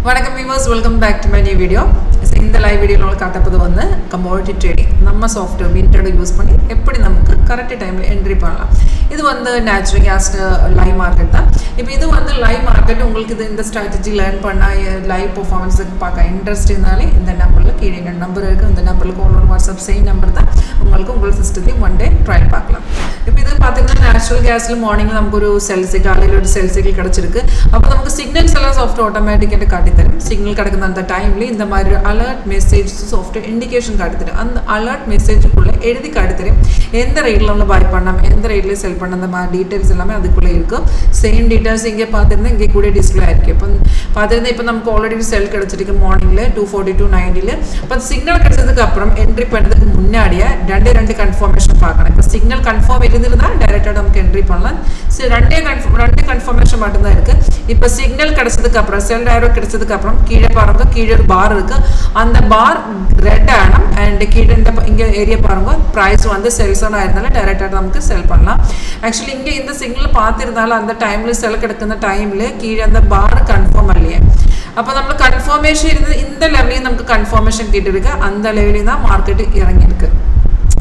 வணக்கம் viewers, welcome back to my new video. இந்த live video ல காட்டப்போது வந்து commodity trading. நம்ம software WinTrader யூஸ் பண்ணி எப்படி நமக்கு கரெக்ட் டைம்ல என்ட்ரி பண்ணலாம். இது வந்து நேச்சுரல் கேஸ் லைவ் மார்க்கெட் தான். இப்போ இது வந்து லைவ் மார்க்கெட் உங்களுக்கு இந்த ஸ்ட்ராட்டஜி லேர்ன் பண்ணா லைவ் பெர்ஃபார்மன்ஸ் பார்க்க இன்ட்ரெஸ்ட் இருந்தாலே இந்த நம்பர்ல கீழே என்ன நம்பர் இருக்கு அந்த நம்பர்ல கால் ஒரு வாட்ஸ்அப் சேம் நம்பர் தான் உங்களுக்கு உங்க சிஸ்டத்தையும் ஒன் டே ட்ரை பார்க்கலாம். இப்போ இது பாத்தீங்கன்னா நேச்சுரல் கேஸ்ல மார்னிங்ல நமக்கு ஒரு செல் சிக்னல் காலையில ஒரு செல் சிக்னல் கிடைச்சிருக்கு. அப்போ நமக்கு சிக்னல்ஸ் எல்லாம் சாஃப்ட்வேர் ஆட்டோமேட்டிக்கா காட்டி தரும். சிக்னல் கிடைக்குது அந்த டைம்ல இந்த மாதிரி அலர்ட் மெசேஜ் சாஃப்ட்வேர் இண்டிகேஷன் காட்டி தரும். அந்த அலர்ட் மெசேஜுக்குள்ள எழுதி காட்டி தரும் எந்த ரேட்ல நம்ம பை பண்ணலாம் எந்த ரேட்ல செல் பண்ண அந்த மாதிரி டீடைல்ஸ் எல்லாமே அதுக்குள்ள இருக்கும். சேம் டீடைல்ஸ் இங்கே பார்த்திருந்தா இங்கே கூட டிஸ்ப்ளே ஆயிருக்கு. இப்போ பார்த்திருந்தா இப்போ நமக்கு ஆல்ரெடி செல் கிடைச்சிருக்கு மார்னிங்ல 242.90ல. இப்போ சிக்னல் கிடைச்சதுக்கு அப்புறம் என்ட்ரி பண்ணதுக்கு முன்னாடியே ரெண்டு கன்ஃபர்மேஷன் பார்க்கணும். இப்போ சிக்னல் கன்ஃபார்ம் இருந்திருந்தா டைரக்டா நமக்கு என்ட்ரி பண்ணலாம். சரி ரெண்டு கன்ஃபர்மேஷன் மட்டும் தான் இருக்கு. இப்போ சிக்னல் கிடைச்சதுக்கு அப்புறம் செல் டைரக்ட் கிடைச்சதுக்கு அப்புறம் கீழே பாருங்க கீழே ஒரு பார் இருக்கு. அந்த பார் ரெட் ஆகணும் அண்ட் கீழே இங்க ஏரியா பாருங்க பிரைஸ் வந்து செல்ஸ் ஆன் ஆயிருந்தாலும் டைரக்டா நமக்கு செல் பண்ணலாம். ஆக்சுவலி இங்கே இந்த சிக்னல் பார்த்திருந்தாலும் அந்த டைம்ல செல் கிடைക്കുന്ന டைம்ல கீழே அந்த பார் கன்ஃபார்ம் இல்லையே. அப்போ நம்ம கன்ஃபர்மேஷன் இருந்து இந்த லெவலையும் நமக்கு கன்ஃபர்மேஷன் கிட்டிருக்கு அந்த லெவலையும் தான் மார்க்கெட் இறங்கி இருக்கு.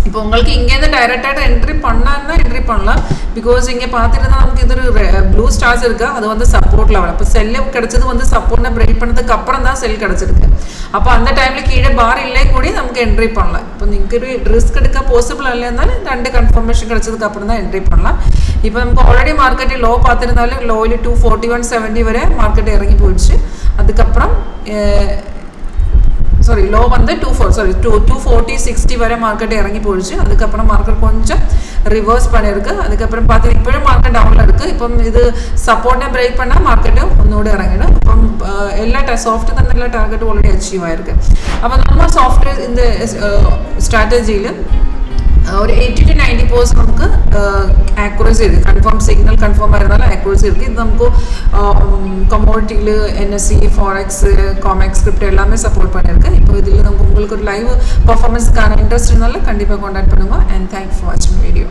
இப்போ உங்களுக்கு இங்கேருந்து டைரக்டாக என்ட்ரி பண்ணான்னா என்ட்ரி பண்ணலாம். பிகாஸ் இங்கே பார்த்துட்டு நமக்கு இது ஒரு ப்ளூ ஸ்டார்ஸ் இருக்கு அது வந்து சப்போர்ட் லெவல். அப்போ செல்லு கிடைச்சது வந்து சப்போர்ட்னா பிரேக் பண்ணதுக்கு அப்புறம் தான் செல் கிடைச்சிருக்கு. அப்போ அந்த டைம்ல கீழே பார் இல்லை கூட நமக்கு என்ட்ரி பண்ணலாம். இப்போ நீங்கள் ரிஸ்க் எடுக்க பாசிபிள் இல்லைன்னாலும் ரெண்டு கன்ஃபர்மேஷன் கிடைச்சதுக்கு அப்புறம் தான் என்ட்ரி பண்ணலாம். இப்போ நமக்கு ஆல்ரெடி மார்க்கெட்டில் லோ பார்த்துருந்தாலும் லோவில் 241.70 வரை மார்க்கெட் இறங்கி போயிடுச்சு. அதுக்கப்புறம் லோ வந்து 240.60 வரை மார்க்கெட் இறங்கி போயிடுச்சு. அதுக்கப்புறம் மார்க்கெட் கொஞ்சம் ரிவர்ஸ் பண்ணிருக்கு. அதுக்கப்புறம் பார்த்து இப்போயும் மார்க்கெட் டவுன்ல இருக்கு. இப்போ இது சப்போர்ட்டை பிரேக் பண்ணா மார்க்கெட்டும் ஒன்னோட இறங்கிடும். அப்புறம் எல்லா சாஃப்ட் தான் எல்லா டார்கெட்டும் ஆல்ரெடி அச்சீவ் ஆயிருக்கு. அப்போ நம்ம சாஃப்ட்வேர் இந்த ஸ்ட்ராட்டஜியில் ஒரு 80 to 90% நமக்கு ஆக்யூரசி இருக்குது. கன்ஃபார்ம் சிக்னல் கன்ஃபார்மாக இருந்தாலும் ஆக்யூரசி இருக்குது. இது நமக்கு கமோடிட்டியில் NSE FOREX COMEX கிரிப்டோ எல்லாமே சப்போர்ட் பண்ணியிருக்கு. இப்போ இதில் நமக்கு உங்களுக்கு ஒரு லைவ் பர்ஃபார்மன்ஸ்க்கான இன்ட்ரெஸ்ட் இருந்தாலும் கண்டிப்பாக கான்டாக்ட் பண்ணுங்க. அண்ட் தேங்க்ஸ் ஃபார் வாட்சிங் வீடியோ.